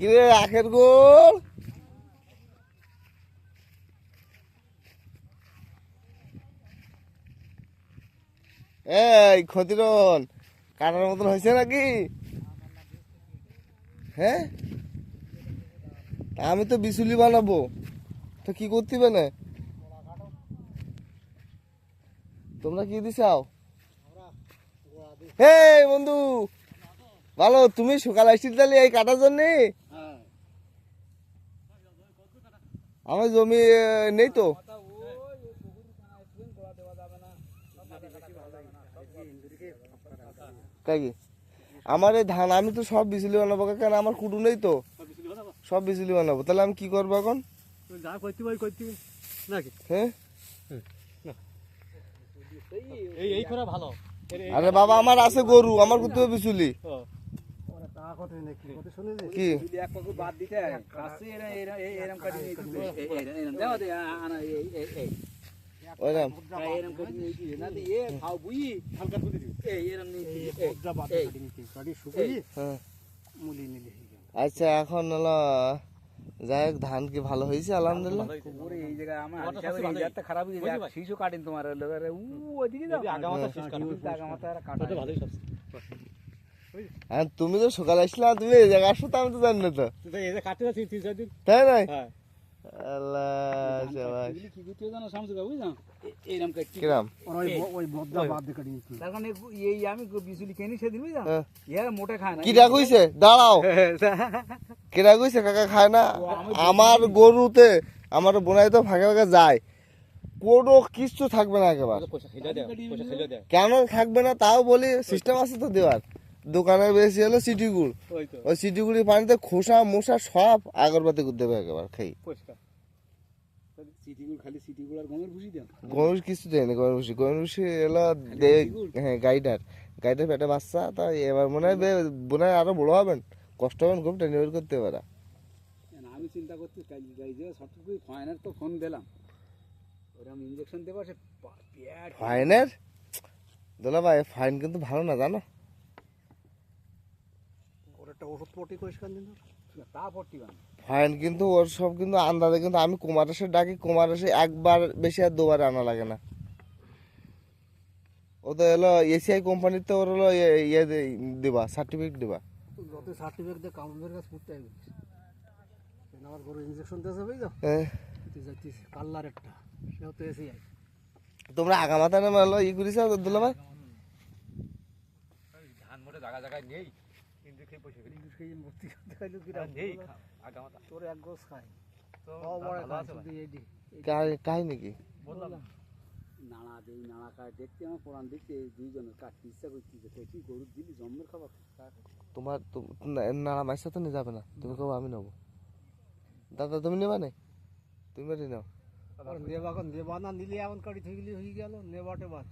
কিরে আখের গোল এই ক্ষতিরন কাটার মতন হয়েছে নাকি? হ্যাঁ আমি তো বিচুলি বানাবো, তো কি করতে হবে না? তোমরা কি দিছাও? হে বন্ধু ভালো, তুমি সকাল আসছিল তাহলে এই কাটার জন্যে? আমার জমি নেই তো। কাকি আমার এই ধান আমি তো সব বিচুলি বানাবো, কারণ আমার কুটু নেই তো, সব বিচুলি বানাবো। তাহলে আমি কি করবো এখন? হ্যাঁ আরে বাবা আমার আছে গরু, আমার করতে হবে বিচুলি। কি আচ্ছা এখন হলো যাই হোক, ধান কি ভালো হয়েছে? আলহামদুলিল্লাহ। তুমি তো সকালে আসলে, তুমি এই জায়গায় আসো তো আমি তো জানি না তো, তাই নাই? দাঁড়াও কেরা কইছে কাকা খায় না? আমার গরুতে আমার বোনাই তো ফাঁকে ফাঁকে যায়, কোনো কিছু থাকবে না একেবারে। কেন থাকবে না তাও বলি, সিস্টেম আছে তো দেওয়ার। দোকানে বেশি হলো সিটি গুড়, ওই সিটি গুড়ি পানিতে খোসা মোসা সব আগরবাতি করতে হবে একেবারে খাই। গরুর কিছু দেয় না, গরুর ভুষি, গরুর ভুষি এলো হ্যাঁ গাইডার, গাইডার পেটে বাচ্চা। তাই এবার মনে হয় বোনায় আরো বড় হবেন, কষ্ট হবেন খুব, ডেলিভারি করতে পারে। আমি চিন্তা করছি ফাইনাল তো ফোন দিলাম, ওরকম ইনজেকশন দেবো সে ফাইনের দোলা ভাই, ফাইন কিন্তু ভালো না জানো? ওর একটা ওষুধ পটি পরিষ্কার দিন, তা পটি বানা ফাইন কিন্তু ওর সব কিন্তু আন্দাজে। কিন্তু আমি কুমার এসে ডাকি, কুমার এসে একবার বেশি আর দুবার আনা লাগে না। ও তো এলো এসিআই কোম্পানিতে, ওর হলো ইয়ে দিবা, সার্টিফিকেট দিবা। যত সার্টিফিকেট দিয়ে কাউন্টারের কাছে ফুটতে হবে, আমার গরু ইনজেকশন দিয়েছে বুঝলো, কাল্লার একটা, সেও তো এসিআই। তোমরা আগামাথা নামে হলো ই করিস দুলা ভাই? ধান মোটে জায়গা জায়গায় নেই, কিন্তু খেয়ে পয়সা খেয়ে ভর্তি করতে খাইলো কিনা নেই। আগামাথা তোর এক গোছ খাই তো কাহিনী কি বললাম? নাড়া দেই, নাড়া খায়, দেখতে আমার কোরআন দেখতে দুইজনের কাটতে ইচ্ছা করতেছে, কি গরু দিলি জন্মের খাবার। তোমার নাড়া মাইসা তো নিয়ে যাবে না, তুমি কব আমি নেবো। দাদা তুমি নেবা না, তুমি বাড়ি নাও। নেবা না নিলে এমন কাটি থেকে হয়ে গেল, নেবাটে বাদ।